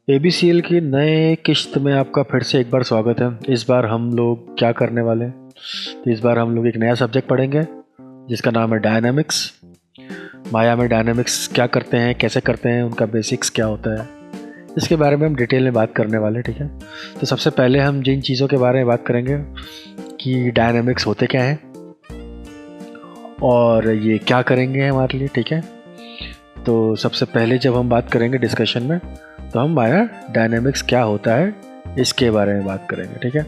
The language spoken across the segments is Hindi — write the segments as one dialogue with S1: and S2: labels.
S1: ABCL की नए किश्त में आपका फिर से एक बार स्वागत है। इस बार हम लोग क्या करने वाले हैं, तो इस बार हम लोग एक नया सब्जेक्ट पढ़ेंगे जिसका नाम है डायनामिक्स। माया में डायनामिक्स क्या करते हैं, कैसे करते हैं, उनका बेसिक्स क्या होता है, इसके बारे में हम डिटेल में बात करने वाले हैं। ठीक है, तो सबसे पहले हम जिन चीज़ों के बारे में बात करेंगे कि डायनामिक्स होते क्या हैं और ये क्या करेंगे हमारे लिए। ठीक है, तो सबसे पहले जब हम बात करेंगे डिस्कशन में, तो हम माया डायनामिक्स क्या होता है इसके बारे में बात करेंगे। ठीक है,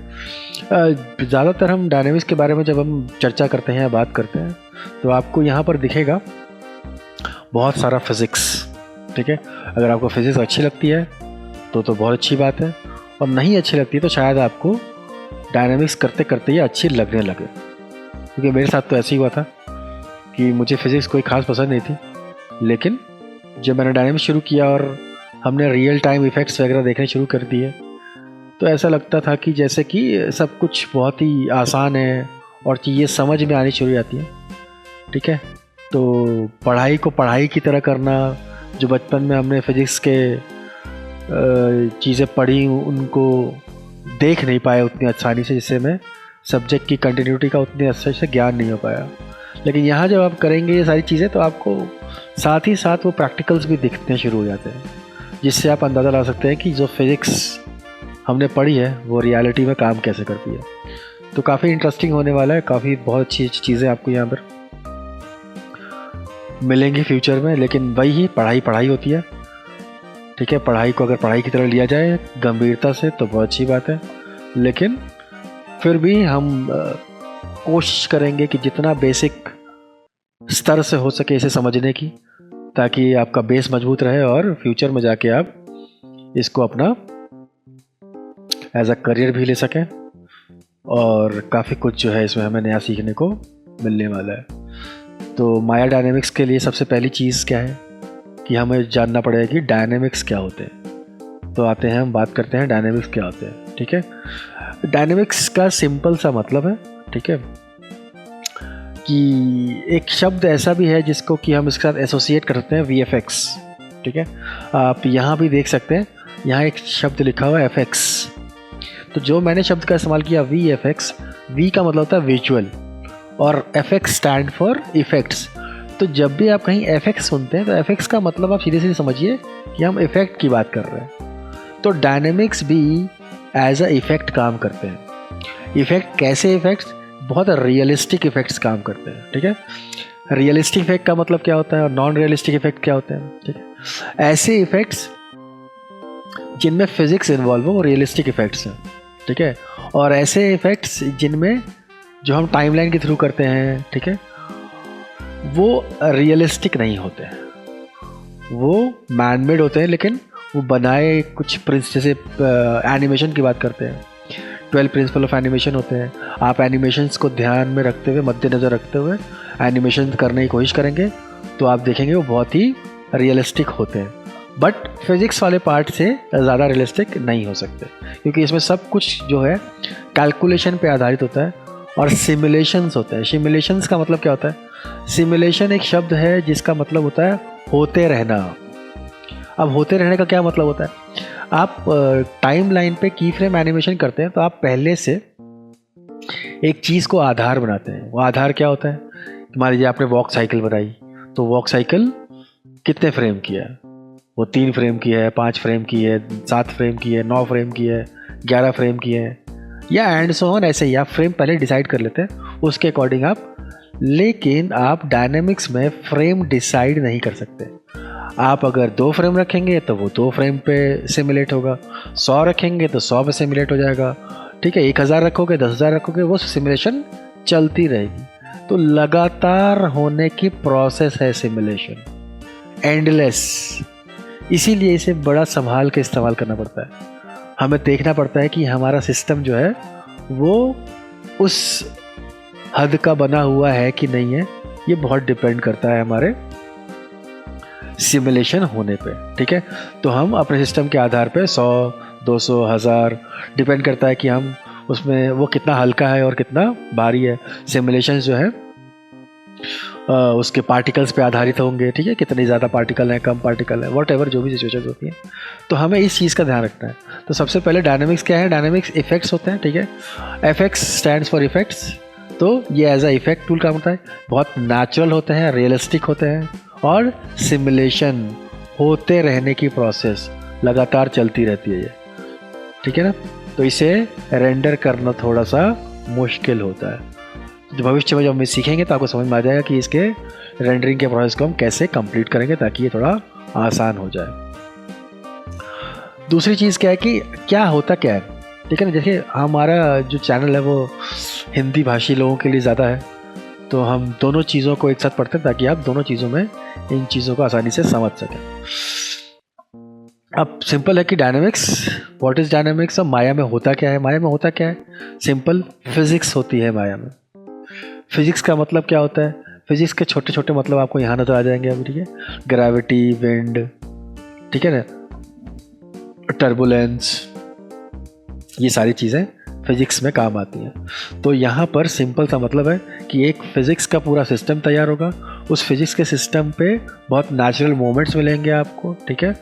S1: ज़्यादातर हम डायनामिक्स के बारे में जब हम चर्चा करते हैं या बात करते हैं तो आपको यहाँ पर दिखेगा बहुत सारा फिज़िक्स। ठीक है, अगर आपको फिज़िक्स अच्छी लगती है तो बहुत अच्छी बात है, और नहीं अच्छी लगती है तो शायद आपको डायनामिक्स करते करते ये अच्छी लगने लगे। क्योंकि मेरे साथ तो ऐसे ही हुआ था कि मुझे फिज़िक्स कोई ख़ास पसंद नहीं थी, लेकिन जब मैंने डायनामिक्स शुरू किया और हमने रियल टाइम इफ़ेक्ट्स वगैरह देखने शुरू कर दिए तो ऐसा लगता था कि जैसे कि सब कुछ बहुत ही आसान है और चीज़ें समझ में आनी शुरू हो जाती हैं। ठीक है, तो पढ़ाई को पढ़ाई की तरह करना, जो बचपन में हमने फिज़िक्स के चीज़ें पढ़ी उनको देख नहीं पाए उतनी आसानी से, जिससे मैं सब्जेक्ट की कंटिन्यूटी का उतनी अच्छे से ज्ञान नहीं हो पाया। लेकिन यहाँ जब आप करेंगे ये सारी चीज़ें तो आपको साथ ही साथ वो प्रैक्टिकल्स भी दिखने शुरू हो जाते हैं, जिससे आप अंदाज़ा लगा सकते हैं कि जो फिज़िक्स हमने पढ़ी है वो रियलिटी में काम कैसे करती है। तो काफ़ी इंटरेस्टिंग होने वाला है, काफ़ी बहुत अच्छी अच्छी चीज़ें आपको यहाँ पर मिलेंगी फ्यूचर में। लेकिन वही पढ़ाई होती है। ठीक है, पढ़ाई को अगर पढ़ाई की तरह लिया जाए गंभीरता से तो बहुत अच्छी बात है, लेकिन फिर भी हम कोशिश करेंगे कि जितना बेसिक स्तर से हो सके इसे समझने की, ताकि आपका बेस मजबूत रहे और फ्यूचर में जाके आप इसको अपना एज अ करियर भी ले सकें। और काफ़ी कुछ जो है इसमें हमें नया सीखने को मिलने वाला है। तो माया डायनेमिक्स के लिए सबसे पहली चीज़ क्या है कि हमें जानना पड़ेगा कि डायनेमिक्स क्या होते हैं। तो आते हैं, हम बात करते हैं डायनेमिक्स क्या होते हैं। ठीक है, डायनेमिक्स का सिंपल सा मतलब है, ठीक है, कि एक शब्द ऐसा भी है जिसको कि हम इसके साथ एसोसिएट करते हैं VFX। ठीक है, आप यहाँ भी देख सकते हैं, यहाँ एक शब्द लिखा हुआ है FX। तो जो मैंने शब्द का इस्तेमाल किया VFX, V का मतलब होता है विजुअल और FX स्टैंड फॉर इफ़ेक्ट्स। तो जब भी आप कहीं FX सुनते हैं तो FX का मतलब आप सीधे सीधे समझिए कि हम इफ़ेक्ट की बात कर रहे हैं। तो डायनेमिक्स भी एज अ इफ़ेक्ट काम करते हैं। इफ़ेक्ट कैसे इफ़ेक्ट्स? बहुत रियलिस्टिक इफ़ेक्ट्स काम करते हैं। ठीक है, रियलिस्टिक इफ़ेक्ट का मतलब क्या होता है और नॉन रियलिस्टिक इफ़ेक्ट क्या होते हैं। ठीक है, ऐसे इफ़ेक्ट्स जिनमें फिज़िक्स इन्वॉल्व हो वो रियलिस्टिक इफ़ेक्ट्स हैं। ठीक है, और ऐसे इफ़ेक्ट्स जिनमें जो हम टाइमलाइन के थ्रू करते हैं, ठीक है, वो रियलिस्टिक नहीं होते हैं, वो मैनमेड होते हैं, लेकिन वो बनाए कुछ जैसे एनिमेशन की बात करते हैं, 12 प्रिंसिपल ऑफ एनिमेशन होते हैं। आप एनिमेशंस को ध्यान में रखते हुए, मद्देनज़र रखते हुए एनिमेशन करने की कोशिश करेंगे तो आप देखेंगे वो बहुत ही रियलिस्टिक होते हैं। बट फिज़िक्स वाले पार्ट से ज़्यादा रियलिस्टिक नहीं हो सकते, क्योंकि इसमें सब कुछ जो है कैलकुलेशन पे आधारित होता है और सिमुलेशंस होते हैं। सिमुलेशंस का मतलब क्या होता है? सिमुलेशन एक शब्द है जिसका मतलब होता है होते रहना। अब होते रहने का क्या मतलब होता है? आप टाइम लाइन पे की फ्रेम एनिमेशन करते हैं तो आप पहले से एक चीज़ को आधार बनाते हैं। वो आधार क्या होता है? मान लीजिए आपने वॉक साइकिल बनाई, तो वॉक साइकिल कितने फ्रेम की है? वो 3 फ्रेम की है, 5 फ्रेम की है, 7 फ्रेम की है, 9 फ्रेम की है, 11 फ्रेम की है, या एंड सो ऑन। ऐसे ही आप फ्रेम पहले डिसाइड कर लेते हैं, उसके अकॉर्डिंग आप। लेकिन आप डायनेमिक्स में फ्रेम डिसाइड नहीं कर सकते। आप अगर 2 फ्रेम रखेंगे तो वो 2 फ्रेम पे सिमुलेट होगा, 100 रखेंगे तो 100 पे सिमुलेट हो जाएगा। ठीक है, 1000 रखोगे, 10,000 रखोगे, वो सिमुलेशन चलती रहेगी। तो लगातार होने की प्रोसेस है सिमुलेशन, एंडलेस। इसीलिए इसे बड़ा संभाल के इस्तेमाल करना पड़ता है। हमें देखना पड़ता है कि हमारा सिस्टम जो है वो उस हद का बना हुआ है कि नहीं है। ये बहुत डिपेंड करता है हमारे सिमुलेशन होने पे, ठीक है। तो हम अपने सिस्टम के आधार पे 100, 200, 1000 डिपेंड करता है कि हम उसमें वो कितना हल्का है और कितना भारी है। सिमुलेशन जो है उसके पार्टिकल्स पे आधारित होंगे, ठीक है, कितने ज़्यादा पार्टिकल हैं, कम पार्टिकल हैं, वॉट एवर जो भी सिचुएशन होती है। तो हमें इस चीज़ का ध्यान रखना है। तो सबसे पहले डायनेमिक्स क्या है, डायनेमिक्स इफेक्ट्स होते हैं, ठीक है। FX stands for effects. तो ये एज अ इफेक्ट टूल काम होता है, बहुत नेचुरल होते हैं, रियलिस्टिक होते हैं और सिमुलेशन होते रहने की प्रोसेस लगातार चलती रहती है ये, ठीक है ना। तो इसे रेंडर करना थोड़ा सा मुश्किल होता है। जो भविष्य में जब हम सीखेंगे तो आपको समझ में आ जाएगा कि इसके रेंडरिंग के प्रोसेस को हम कैसे कंप्लीट करेंगे ताकि ये थोड़ा आसान हो जाए। दूसरी चीज़ क्या है कि क्या होता क्या है, ठीक है ना। जैसे हमारा जो चैनल है वो हिंदी भाषी लोगों के लिए ज़्यादा है, तो हम दोनों चीज़ों को एक साथ पढ़ते हैं ताकि आप दोनों चीज़ों में इन चीज़ों को आसानी से समझ सकें। अब सिंपल है कि डायनेमिक्स, व्हाट इज़ डायनेमिक्स। अब माया में होता क्या है, माया में होता क्या है, सिंपल फिजिक्स होती है माया में। फिजिक्स का मतलब क्या होता है, फिजिक्स के छोटे छोटे मतलब आपको यहाँ नजर आ जाएंगे अभी, ठीक है। ग्रेविटी, विंड, ठीक है ना, टर्बुलेंस, ये सारी चीज़ें फिजिक्स में काम आती हैं। तो यहाँ पर सिंपल सा मतलब है कि एक फिजिक्स का पूरा सिस्टम तैयार होगा, उस फिजिक्स के सिस्टम पे बहुत नेचुरल मोमेंट्स मिलेंगे आपको, ठीक है।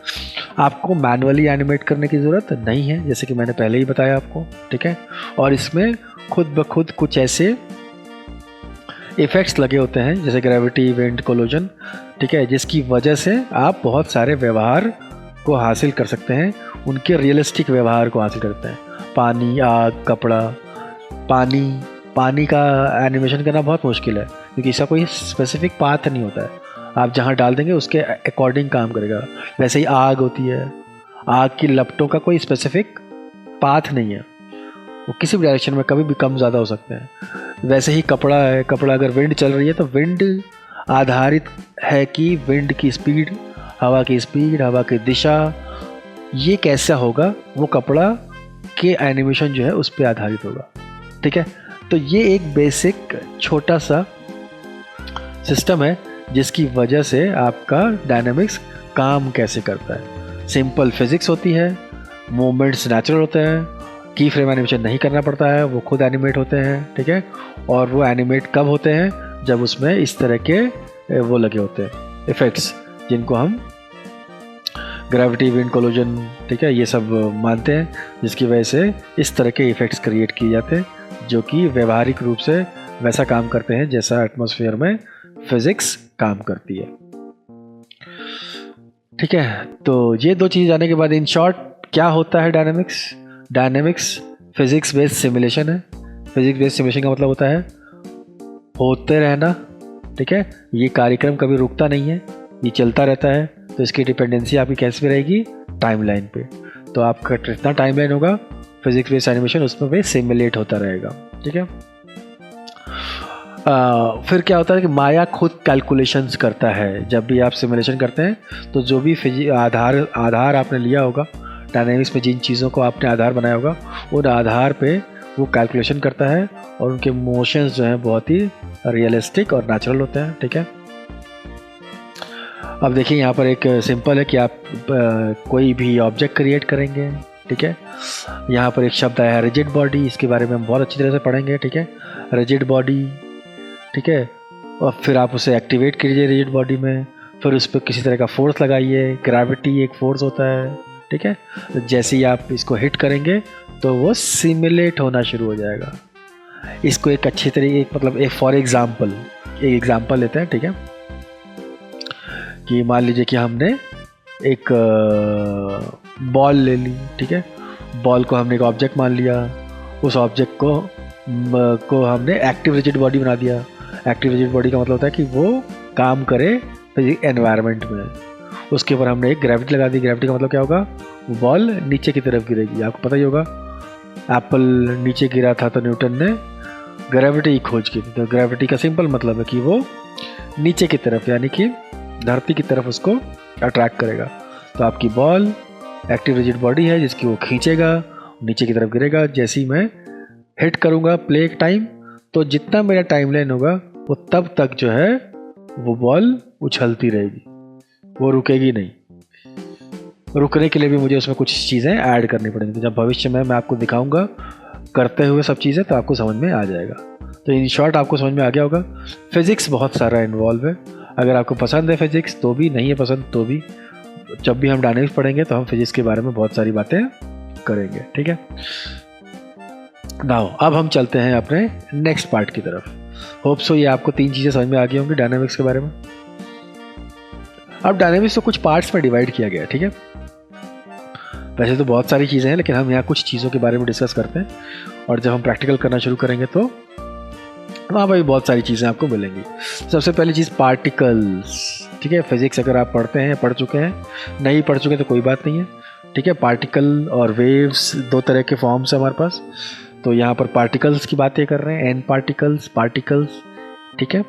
S1: आपको मैनुअली एनिमेट करने की ज़रूरत नहीं है, जैसे कि मैंने पहले ही बताया आपको, ठीक है। और इसमें खुद ब खुद कुछ ऐसे इफ़ेक्ट्स लगे होते हैं जैसे ग्रेविटी, विंड, कोलोजन, ठीक है, जिसकी वजह से आप बहुत सारे व्यवहार को हासिल कर सकते हैं, उनके रियलिस्टिक व्यवहार को हासिल करते हैं। पानी, आग, कपड़ा। पानी का एनिमेशन करना बहुत मुश्किल है क्योंकि इसका कोई स्पेसिफिक पाथ नहीं होता है, आप जहाँ डाल देंगे उसके अकॉर्डिंग काम करेगा। वैसे ही आग होती है, आग की लपटों का कोई स्पेसिफिक पाथ नहीं है, वो किसी भी डायरेक्शन में कभी भी कम ज़्यादा हो सकते हैं। वैसे ही कपड़ा है, कपड़ा अगर विंड चल रही है तो विंड आधारित है कि विंड की स्पीड, हवा की स्पीड, हवा की दिशा, ये कैसा होगा, वो कपड़ा के एनिमेशन जो है उस पर आधारित होगा, ठीक है। तो ये एक बेसिक छोटा सा सिस्टम है जिसकी वजह से आपका डायनामिक्स काम कैसे करता है। सिंपल फिजिक्स होती है, मूवमेंट्स नेचुरल होते हैं, की फ्रेम एनिमेशन नहीं करना पड़ता है, वो खुद एनिमेट होते हैं, ठीक है। और वो एनिमेट कब होते हैं, जब उसमें इस तरह के वो लगे होते हैं इफ़ेक्ट्स, जिनको हम ग्रेविटी, विंड, कोलोजन, ठीक है, ये सब मानते हैं, जिसकी वजह से इस तरह के इफ़ेक्ट्स क्रिएट किए जाते हैं जो कि व्यवहारिक रूप से वैसा काम करते हैं जैसा एटमॉस्फेयर में फिजिक्स काम करती है, ठीक है। तो ये दो चीज़ जाने के बाद इन शॉर्ट क्या होता है dynamics. Dynamics physics based simulation है। फिजिक्स बेस्ड सिमुलेशन का मतलब होता है होते रहना, ठीक है। ये कार्यक्रम कभी रुकता नहीं है, ये चलता रहता है। तो इसकी डिपेंडेंसी आपकी कैसे पे रहेगी, टाइमलाइन पे। तो आपका जितना टाइमलाइन होगा फिजिक्स बेस्ड एनिमेशन उसमें भी सिमुलेट होता रहेगा, ठीक है। फिर क्या होता है कि माया खुद कैलकुलेशंस करता है। जब भी आप सिमुलेशन करते हैं तो जो भी आधार आपने लिया होगा डायनेमिक्स में, जिन चीज़ों को आपने आधार बनाया होगा, उन आधार पे वो कैलकुलेशन करता है और उनके मोशंस जो हैं बहुत ही रियलिस्टिक और नेचुरल होते हैं, ठीक है। अब देखिए यहाँ पर एक सिंपल है कि आप कोई भी ऑब्जेक्ट क्रिएट करेंगे, ठीक है। यहाँ पर एक शब्द आया है रिजिड बॉडी, इसके बारे में हम बहुत अच्छी तरह से पढ़ेंगे, ठीक है। रिजिड बॉडी, ठीक है। और फिर आप उसे एक्टिवेट कीजिए रिजिड बॉडी में, फिर उस पर किसी तरह का फोर्स लगाइए। ग्रेविटी एक फोर्स होता है, ठीक है। जैसे ही आप इसको हिट करेंगे तो वो सिमुलेट होना शुरू हो जाएगा। इसको एक अच्छी तरीके, मतलब एक फॉर एग्जाम्पल, एक एग्जाम्पल लेते हैं, ठीक है। कि मान लीजिए कि हमने एक बॉल ले ली, ठीक है। बॉल को हमने एक ऑब्जेक्ट मान लिया, उस ऑब्जेक्ट को हमने एक्टिव रिजिड बॉडी बना दिया। एक्टिव रिजिड बॉडी का मतलब होता है कि वो काम करे एनवायरनमेंट में। उसके ऊपर हमने एक ग्रेविटी लगा दी। ग्रेविटी का मतलब क्या होगा, बॉल नीचे की तरफ गिरेगी। आपको पता ही होगा एप्पल नीचे गिरा था तो न्यूटन ने ग्रेविटी की खोज की। तो ग्रेविटी का सिंपल मतलब है कि वो नीचे की तरफ, यानी कि धरती की तरफ उसको अट्रैक्ट करेगा। तो आपकी बॉल एक्टिव रिजिड बॉडी है जिसकी वो खींचेगा, नीचे की तरफ गिरेगा। जैसे ही मैं हिट करूँगा प्ले टाइम, तो जितना मेरा टाइमलाइन होगा वो तब तक जो है वो बॉल उछलती रहेगी, वो रुकेगी नहीं। रुकने के लिए भी मुझे उसमें कुछ चीज़ें ऐड करनी पड़ेंगी। तो जब भविष्य में मैं आपको दिखाऊंगा करते हुए सब चीज़ें, तो आपको समझ में आ जाएगा। तो इन शॉर्ट आपको समझ में आ गया होगा। फिज़िक्स बहुत सारा इन्वॉल्व है। अगर आपको पसंद है फिज़िक्स तो भी, नहीं है पसंद तो भी, जब भी हम डायनेमिक्स पढ़ेंगे तो हम फिज़िक्स के बारे में बहुत सारी बातें करेंगे, ठीक है। नाउ अब हम चलते हैं अपने नेक्स्ट पार्ट की तरफ। होप सो ये आपको 3 चीज़ें समझ में आ गई होंगी डायनेमिक्स के बारे में। अब डायनेमिक्स को कुछ पार्ट्स में डिवाइड किया गया है, ठीक है। वैसे तो बहुत सारी चीज़ें हैं, लेकिन हम यहाँ कुछ चीज़ों के बारे में डिस्कस करते हैं, और जब हम प्रैक्टिकल करना शुरू करेंगे तो वहाँ पर भी बहुत सारी चीज़ें आपको मिलेंगी। सबसे पहली चीज़ पार्टिकल्स, ठीक है। फिजिक्स अगर आप पढ़ते हैं, पढ़ चुके हैं, नहीं पढ़ चुके तो कोई बात नहीं है, ठीक है। पार्टिकल और वेव्स 2 तरह के फॉर्म्स हैं हमारे पास। तो यहाँ पर पार्टिकल्स की बातें कर रहे हैं, एन पार्टिकल्स, ठीक है।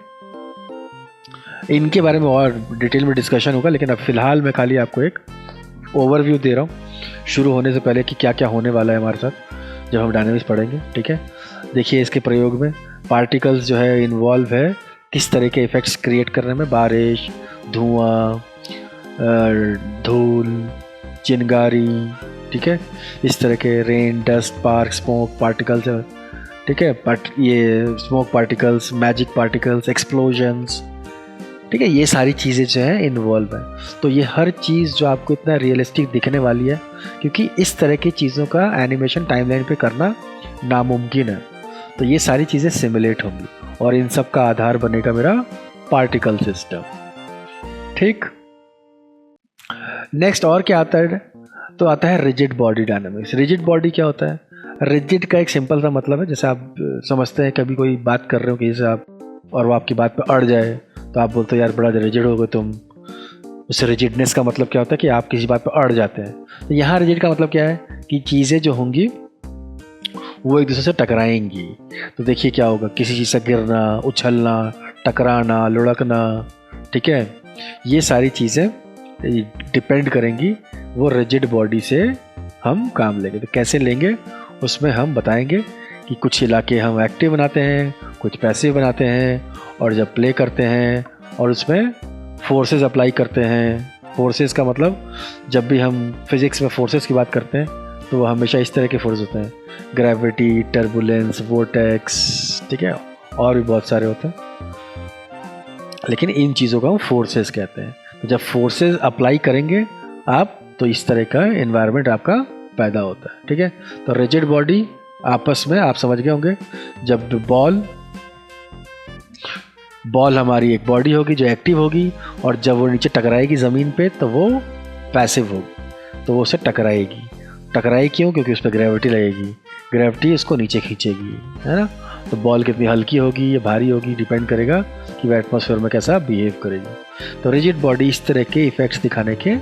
S1: इनके बारे में और डिटेल में डिस्कशन होगा, लेकिन अब फिलहाल मैं खाली आपको एक ओवरव्यू दे रहा हूँ शुरू होने से पहले कि क्या क्या होने वाला है हमारे साथ जब हम डायनेमिक्स पढ़ेंगे, ठीक है। देखिए इसके प्रयोग में पार्टिकल्स जो है इन्वॉल्व है किस तरह के इफ़ेक्ट्स क्रिएट करने में। बारिश, धुआं, धूल, चिंगारी, ठीक है, इस तरह के rain, dust, spark, smoke particles, ठीक है। बट ये smoke particles, magic particles, explosions, ठीक है, ये सारी चीज़ें जो है इन्वॉल्व है। तो ये हर चीज़ जो आपको इतना रियलिस्टिक दिखने वाली है, क्योंकि इस तरह की चीज़ों का एनिमेशन टाइमलाइन पे करना नामुमकिन है। तो ये सारी चीज़ें सिमुलेट होंगी और इन सब का आधार बनेगा मेरा पार्टिकल सिस्टम, ठीक। नेक्स्ट और क्या आता है, तो आता है rigid body dynamics. Rigid body क्या होता है? रिजिड का एक सिंपल सा मतलब है, जैसे आप समझते हैं कभी कोई बात कर रहे हो किसी से आप, और वो आपकी बात पे अड़ जाए तो आप बोलते हो यार बड़ा रिजिड हो गए तुम। उस रिजिडनेस का मतलब क्या होता है कि आप किसी बात पे अड़ जाते हैं। तो यहाँ रिजिड का मतलब क्या है कि चीज़ें जो होंगी वो एक दूसरे से टकराएंगी। तो देखिए क्या होगा, किसी चीज़ से गिरना, उछलना, टकराना, लुढ़कना, ठीक है, ये सारी चीज़ें डिपेंड करेंगी वो रिजिड बॉडी से हम काम लेंगे। तो कैसे लेंगे उसमें हम बताएंगे कि कुछ इलाके हम एक्टिव बनाते हैं, कुछ पैसिव बनाते हैं, और जब प्ले करते हैं और उसमें फोर्सेस अप्लाई करते हैं। फोर्सेस का मतलब जब भी हम फिज़िक्स में फोर्सेस की बात करते हैं तो वो हमेशा इस तरह के फोर्स होते हैं, ग्रेविटी, टर्बुलेंस, वोर्टेक्स, ठीक है, और भी बहुत सारे होते हैं, लेकिन इन चीज़ों को हम फोर्सेस कहते हैं। तो जब फोर्सेस अप्लाई करेंगे आप तो इस तरह का एनवायरनमेंट आपका पैदा होता है, ठीक है। तो रिजिड बॉडी आपस में आप समझ गए होंगे, जब बॉल हमारी एक बॉडी होगी जो एक्टिव होगी, और जब वो नीचे टकराएगी ज़मीन पे तो वो पैसिव होगी, तो वो उससे टकराएगी। टकराई क्यों? क्योंकि उस पर ग्रेविटी लगेगी, ग्रेविटी उसको नीचे खींचेगी, है ना। तो बॉल कितनी हल्की होगी या भारी होगी डिपेंड करेगा कि वह एटमॉस्फेयर में कैसा बिहेव करेगी। तो रिजिड बॉडी इस तरह के इफ़ेक्ट्स दिखाने के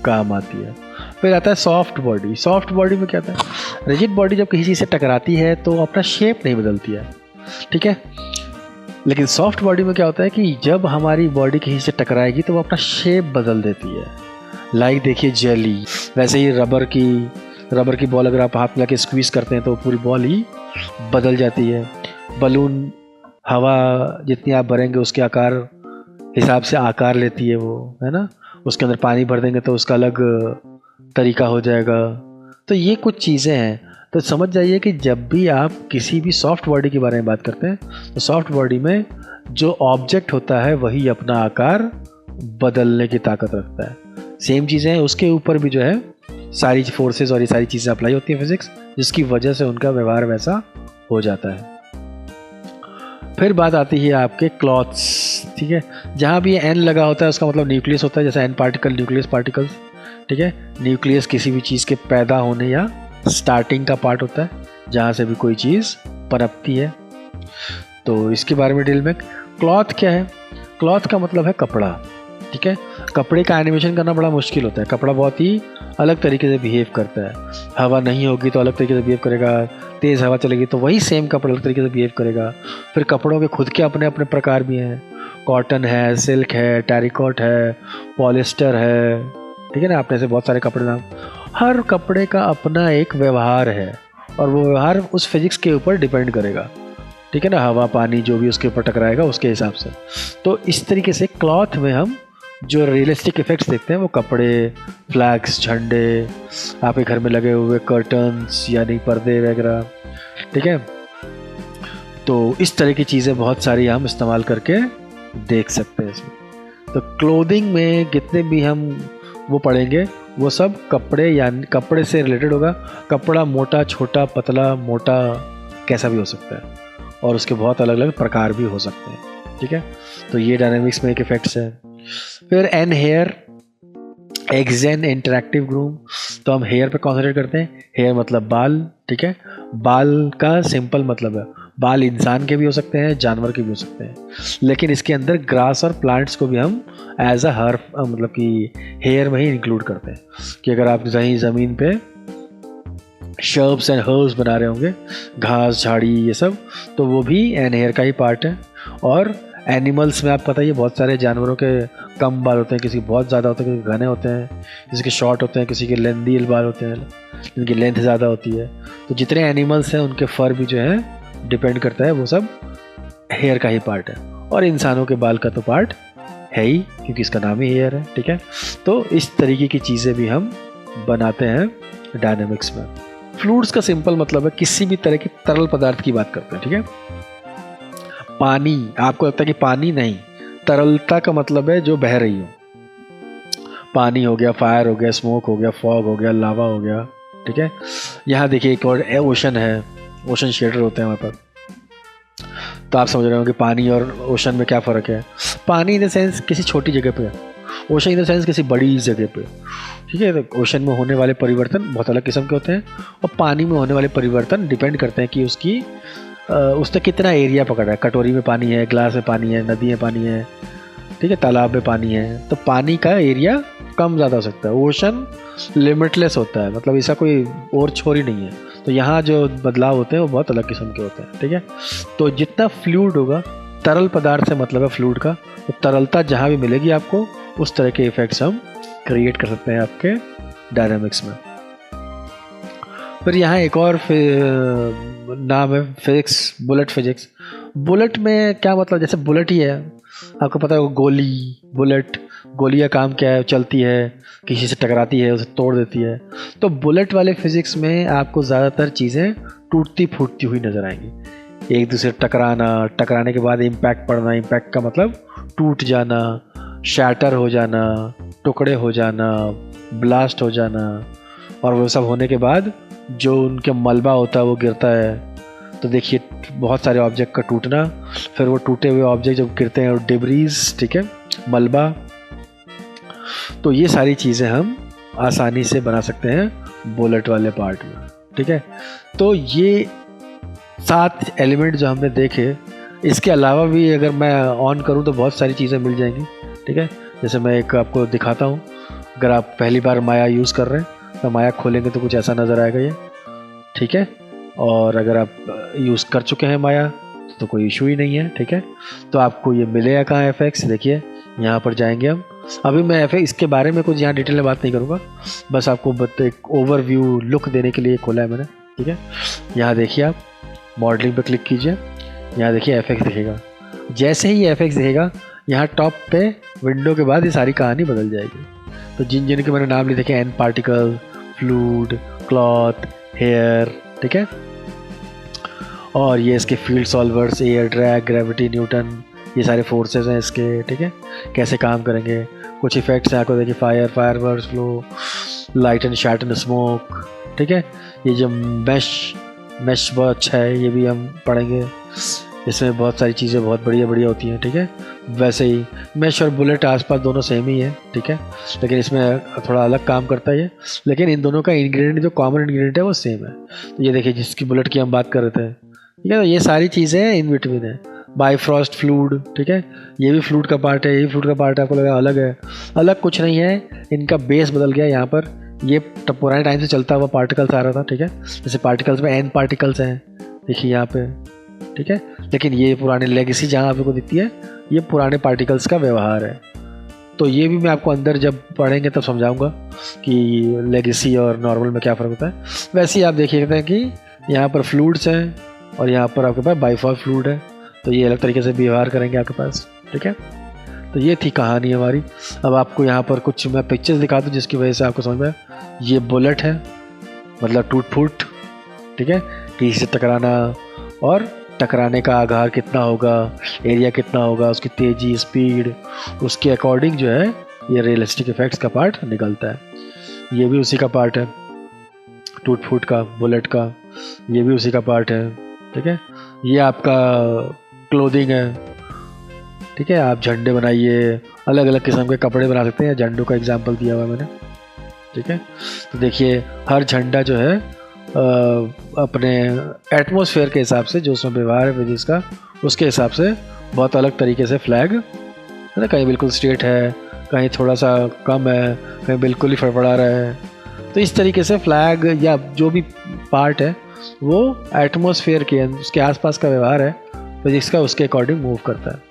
S1: काम आती है। फिर आता है सॉफ्ट बॉडी। सॉफ्ट बॉडी में क्या आता है? रिजिड बॉडी जब किसी चीज़ से टकराती है तो अपना शेप नहीं बदलती है, ठीक है। लेकिन सॉफ्ट बॉडी में क्या होता है कि जब हमारी बॉडी किसी से टकराएगी तो वो अपना शेप बदल देती है। लाइक देखिए जेली, वैसे ही रबर की बॉल अगर आप हाथ में लाके स्क्वीज़ करते हैं तो पूरी बॉल ही बदल जाती है। बलून हवा जितनी आप भरेंगे उसके आकार हिसाब से आकार लेती है वो, है ना। उसके अंदर पानी भर देंगे तो उसका अलग तरीका हो जाएगा। तो ये कुछ चीज़ें हैं। तो समझ जाइए कि जब भी आप किसी भी सॉफ्ट बॉडी के बारे में बात करते हैं तो सॉफ्ट बॉडी में जो ऑब्जेक्ट होता है वही अपना आकार बदलने की ताकत रखता है। सेम चीज़ें हैं, उसके ऊपर भी जो है सारी फोर्सेस और ये सारी चीज़ें अप्लाई होती हैं फिजिक्स, जिसकी वजह से उनका व्यवहार वैसा हो जाता है। फिर बात आती है आपके क्लॉथ्स, ठीक है। जहाँ भी एन लगा होता है उसका मतलब न्यूक्लियस होता है, जैसे एन पार्टिकल, न्यूक्लियस पार्टिकल्स, ठीक है। न्यूक्लियस किसी भी चीज़ के पैदा होने या स्टार्टिंग का पार्ट होता है, जहाँ से भी कोई चीज़ पनपती है। तो इसके बारे में डिटेल में, क्लॉथ क्या है? क्लॉथ का मतलब है कपड़ा, ठीक है। कपड़े का एनिमेशन करना बड़ा मुश्किल होता है। कपड़ा बहुत ही अलग तरीके से बिहेव करता है। हवा नहीं होगी तो अलग तरीके से बिहेव करेगा, तेज़ हवा चलेगी तो वही सेम कपड़ा अलग तरीके से बिहेव करेगा। फिर कपड़ों के खुद के अपने अपने प्रकार भी हैं, कॉटन है, सिल्क है, टेरिकॉट है, पॉलिस्टर है, ठीक है ना। अपने से बहुत सारे कपड़े नाम, हर कपड़े का अपना एक व्यवहार है और वो व्यवहार उस फिजिक्स के ऊपर डिपेंड करेगा, ठीक है ना। हवा, पानी जो भी उसके ऊपर टकराएगा उसके हिसाब से। तो इस तरीके से क्लॉथ में हम जो रियलिस्टिक इफ़ेक्ट्स देखते हैं वो कपड़े, फ्लैग्स, झंडे, आपके घर में लगे हुए कर्टन्स यानी पर्दे वगैरह, ठीक है। तो इस तरह की चीज़ें बहुत सारी हम इस्तेमाल करके देख सकते हैं इसमें। तो क्लोथिंग में जितने भी हम वो पढ़ेंगे वो सब कपड़े यानी कपड़े से रिलेटेड होगा। कपड़ा मोटा, छोटा, पतला, मोटा कैसा भी हो सकता है और उसके बहुत अलग अलग प्रकार भी हो सकते हैं, ठीक है। तो ये डायनामिक्स में एक इफेक्ट्स है। फिर एन हेयर एक्सएन इंटरैक्टिव ग्रूम, तो हम हेयर पे कॉन्सेंट्रेट करते हैं। हेयर मतलब बाल, ठीक है। बाल का सिंपल मतलब है बाल इंसान के भी हो सकते हैं, जानवर के भी हो सकते हैं, लेकिन इसके अंदर ग्रास और प्लांट्स को भी हम एज अ हर मतलब कि हेयर में ही इंक्लूड करते हैं कि अगर आप कहीं ज़मीन पे शर्ब्स एंड हर्ब्स बना रहे होंगे, घास, झाड़ी, ये सब, तो वो भी एन हेयर का ही पार्ट है। और एनिमल्स में आप पता ही है बहुत सारे जानवरों के कम बाल होते हैं, किसी के बहुत ज़्यादा होते हैं, किसी के घने होते हैं, किसी के शॉर्ट होते हैं, किसी के लेंथी बाल होते हैं, जिनकी लेंथ ज़्यादा होती है। तो जितने एनिमल्स हैं उनके फर भी जो है डिपेंड करता है, वो सब हेयर का ही पार्ट है। और इंसानों के बाल का तो पार्ट है ही क्योंकि इसका नाम ही हेयर है, ठीक है। तो इस तरीके की चीज़ें भी हम बनाते हैं डायनामिक्स में। फ्लूइड्स का सिंपल मतलब है किसी भी तरह की तरल पदार्थ की बात करते हैं, ठीक है। पानी, आपको लगता है कि पानी नहीं, तरलता का मतलब है जो बह रही हो। पानी हो गया, फायर हो गया, स्मोक हो गया, फॉग हो गया, लावा हो गया, ठीक है। यहाँ देखिए एक और ओशन है, ओशन शेडर होते हैं वहाँ पर। तो आप समझ रहे हो कि पानी और ओशन में क्या फ़र्क है। पानी इन द सेंस किसी छोटी जगह पे है, ओशन इन द सेंस किसी बड़ी जगह पे, ठीक है। तो ओशन में होने वाले परिवर्तन बहुत अलग किस्म के होते हैं और पानी में होने वाले परिवर्तन डिपेंड करते हैं कि उसने कितना एरिया पकड़ा है। कटोरी में पानी है, ग्लास में पानी है, नदी में पानी है, ठीक है, तालाब में पानी है, तो पानी का एरिया कम ज़्यादा हो सकता है। ओशन लिमिटलेस होता है, मतलब ऐसा कोई और छोर ही नहीं है। तो यहाँ जो बदलाव होते हैं वो बहुत अलग किस्म के होते हैं, ठीक है। तो जितना फ्लूइड होगा, तरल पदार्थ से मतलब है फ्लूइड का, तो तरलता जहाँ भी मिलेगी आपको उस तरह के इफेक्ट्स हम क्रिएट कर सकते हैं आपके डायनामिक्स में। फिर यहाँ एक और नाम है फिजिक्स, बुलेट फिजिक्स। बुलेट में क्या मतलब, जैसे बुलेट ही है, आपको पता है गोली, बुलेट, गोली का काम क्या है, चलती है, किसी से टकराती है, उसे तोड़ देती है। तो बुलेट वाले फिजिक्स में आपको ज़्यादातर चीज़ें टूटती फूटती हुई नज़र आएंगी। एक दूसरे टकराना, टकराने के बाद इम्पैक्ट पड़ना, इम्पैक्ट का मतलब टूट जाना, शैटर हो जाना, टुकड़े हो जाना, ब्लास्ट हो जाना, और वो सब होने के बाद जो उनके मलबा होता है वो गिरता है। तो देखिए बहुत सारे ऑब्जेक्ट का टूटना, फिर वो टूटे हुए ऑब्जेक्ट जब गिरते हैं और डिब्रीज, ठीक है, मलबा। तो ये सारी चीज़ें हम आसानी से बना सकते हैं बुलेट वाले पार्ट में, ठीक है। तो ये 7 एलिमेंट जो हमने देखे, इसके अलावा भी अगर मैं ऑन करूं तो बहुत सारी चीज़ें मिल जाएंगी, ठीक है। जैसे मैं एक आपको दिखाता हूं, अगर आप पहली बार माया यूज़ कर रहे हैं तो माया खोलेंगे तो कुछ ऐसा नज़र आएगा ये, ठीक है। और अगर आप यूज़ कर चुके हैं माया तो कोई इशू ही नहीं है, ठीक है। तो आपको ये मिलेगा कहाँ एफएक्स, देखिए यहाँ पर जाएंगे हम। अभी मैं इसके बारे में कुछ यहाँ डिटेल में बात नहीं करूँगा, बस आपको एक ओवरव्यू लुक देने के लिए खोला है मैंने, ठीक है। यहाँ देखिए आप मॉडलिंग पे क्लिक कीजिए, यहाँ देखिए एफएक्स दिखेगा। जैसे ही एफएक्स दिखेगा यहाँ टॉप पे विंडो के बाद ये सारी कहानी बदल जाएगी। तो जिन जिन के मैंने नाम लिए देखे, an particle, fluid, cloth, hair, ठीक है। और ये इसके field solvers, air drag, gravity, Newton, ये सारे फोर्सेस हैं इसके, ठीक है, कैसे काम करेंगे। कुछ इफेक्ट्स हैं आपको देखिए, fire, fireworks, flow, light and शैट and smoke, ठीक है। ये जो मैश बहुत अच्छा है, ये भी हम पढ़ेंगे। इसमें बहुत सारी चीज़ें बहुत बढ़िया बढ़िया होती हैं, ठीक है। वैसे ही मैश और बुलेट आसपास दोनों सेम ही है, ठीक है, लेकिन इसमें थोड़ा अलग काम करता है ये, लेकिन इन दोनों का इंग्रेडिएंट जो कॉमन इंग्रेडिएंट है वो सेम है। तो ये देखिए जिसकी बुलेट की हम बात कर रहे थे, ठीक है। तो ये सारी चीज़ें इन बिटवीन है। बाइफ्रॉस्ट फ्लूइड, ठीक है, ये भी फ्लूइड का पार्ट है, ये भी फ्लूइड का पार्ट है। आपको लगा अलग है, अलग कुछ नहीं है, इनका बेस बदल गया। यहाँ पर ये पुराने टाइम से चलता हुआ पार्टिकल्स आ रहा था, ठीक है। जैसे पार्टिकल्स में एन पार्टिकल्स हैं, देखिए यहाँ पे, ठीक है। लेकिन ये पुराने लेगेसी जहाँ आपको दिखती है, ये पुराने पार्टिकल्स का व्यवहार है। तो ये भी मैं आपको अंदर जब पढ़ेंगे तब समझाऊंगा कि लेगेसी और नॉर्मल में क्या फ़र्क होता है। वैसे ही आप देखिए कि यहाँ पर फ्लूइड्स हैं और यहाँ पर आपके पास बाइफॉर फ्लूइड है, तो ये अलग तरीके से व्यवहार करेंगे आपके पास, ठीक है। तो ये थी कहानी हमारी। अब आपको यहाँ पर कुछ मैं पिक्चर्स दिखा दूँ जिसकी वजह से आपको समझ में आए। ये बुलेट है, मतलब टूट फूट, ठीक है, किसी से टकराना, और टकराने का आघार कितना होगा, एरिया कितना होगा, उसकी तेज़ी, स्पीड, उसके अकॉर्डिंग जो है ये रियलिस्टिक इफेक्ट्स का पार्ट निकलता है। ये भी उसी का पार्ट है, टूट फूट का, बुलेट का, ये भी उसी का पार्ट है, ठीक है। ये आपका क्लोथिंग है, ठीक है, आप झंडे बनाइए, अलग अलग किस्म के कपड़े बना सकते हैं, झंडों का एग्जांपल दिया हुआ है मैंने, ठीक है। तो देखिए हर झंडा जो है अपने एटमॉस्फेयर के हिसाब से, जो उसमें व्यवहार है फिजिक्स का, उसके हिसाब से बहुत अलग तरीके से फ्लैग है ना, कहीं बिल्कुल स्ट्रेट है, कहीं थोड़ा सा कम है, कहीं बिल्कुल ही फड़फड़ा रहा है। तो इस तरीके से फ्लैग या जो भी पार्ट है वो एटमॉस्फेयर के उसके आसपास का व्यवहार है फिजिक्स का, उसके अकॉर्डिंग मूव करता है।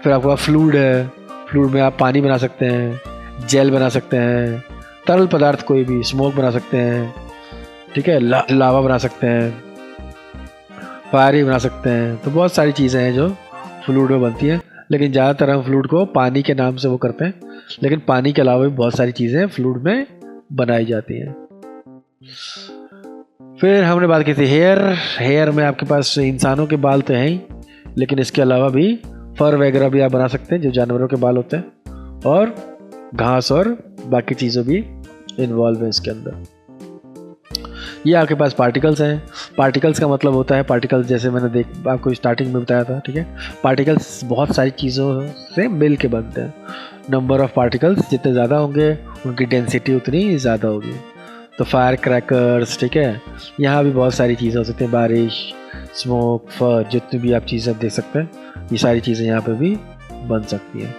S1: फिर आपका फ्लूइड है, फ्लूइड में आप पानी बना सकते हैं, जेल बना सकते हैं, तरल पदार्थ कोई भी, स्मोक बना सकते हैं, ठीक है, लावा बना सकते हैं, फायर भी बना सकते हैं। तो बहुत सारी चीज़ें हैं जो फ्लूइड में बनती हैं, लेकिन ज़्यादातर हम फ्लूइड को पानी के नाम से वो करते हैं, लेकिन पानी के अलावा भी बहुत सारी चीज़ें फ्लूइड में बनाई जाती हैं। फिर हमने बात की थी हेयर में आपके पास इंसानों के बाल तो हैं ही, लेकिन इसके अलावा भी फर वगैरह भी आप बना सकते हैं जो जानवरों के बाल होते हैं, और घास और बाकी चीज़ें भी इन्वॉल्व है इसके अंदर। ये आपके पास पार्टिकल्स हैं। पार्टिकल्स का मतलब होता है, पार्टिकल्स जैसे मैंने आपको स्टार्टिंग में बताया था, ठीक है, पार्टिकल्स बहुत सारी चीज़ों से मिल के बनते हैं। नंबर ऑफ पार्टिकल्स जितने ज़्यादा होंगे उनकी डेंसिटी उतनी ज़्यादा होगी। तो फायर क्रैकर्स, ठीक है, यहाँ भी बहुत सारी चीज़ें हो सकती हैं, बारिश, स्मोक, फर, जितनी भी आप चीज़ें देख सकते हैं, ये सारी चीज़ें यहाँ पे भी बन सकती हैं।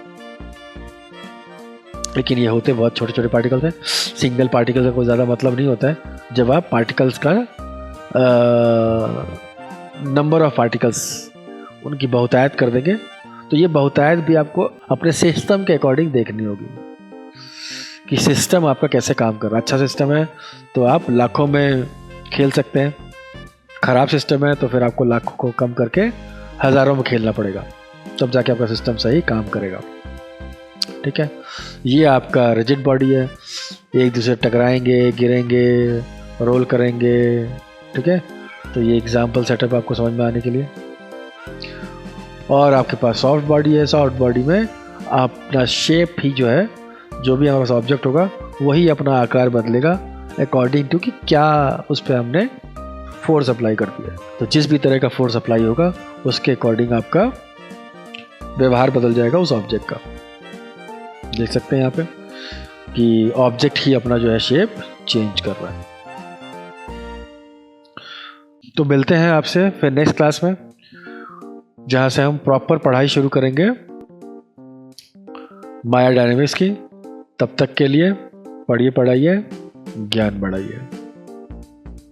S1: लेकिन ये होते बहुत छोटे छोटे पार्टिकल्स हैं। सिंगल पार्टिकल का कोई ज़्यादा मतलब नहीं होता है। जब आप पार्टिकल्स का नंबर ऑफ पार्टिकल्स उनकी बहुतायत कर देंगे, तो ये बहुतायत भी आपको अपने सिस्टम के अकॉर्डिंग देखनी होगी कि सिस्टम आपका कैसे काम कर रहा है। अच्छा सिस्टम है तो आप लाखों में खेल सकते हैं, ख़राब सिस्टम है तो फिर आपको लाखों को कम करके हज़ारों में खेलना पड़ेगा, तब जाके आपका सिस्टम सही काम करेगा, ठीक है। ये आपका रिजिड बॉडी है, एक दूसरे टकराएंगे, गिरेंगे, रोल करेंगे, ठीक है। तो ये एग्जाम्पल सेटअप आपको समझ में आने के लिए। और आपके पास सॉफ्ट बॉडी है। सॉफ्ट बॉडी में अपना शेप ही जो है, जो भी हमारे पास ऑब्जेक्ट होगा वही अपना आकार बदलेगा अकॉर्डिंग टू कि क्या उस पर हमने फोर्स अप्लाई कर दिया। तो जिस भी तरह का फोर्स अप्लाई होगा उसके अकॉर्डिंग आपका व्यवहार बदल जाएगा उस ऑब्जेक्ट का। देख सकते हैं यहाँ पे कि ऑब्जेक्ट ही अपना जो है शेप चेंज कर रहा है। तो मिलते हैं आपसे फिर नेक्स्ट क्लास में, जहाँ से हम प्रॉपर पढ़ाई शुरू करेंगे माया डायनेमिक्स की। तब तक के लिए पढ़िए, पढ़ाइए, ज्ञान बढ़ाइए।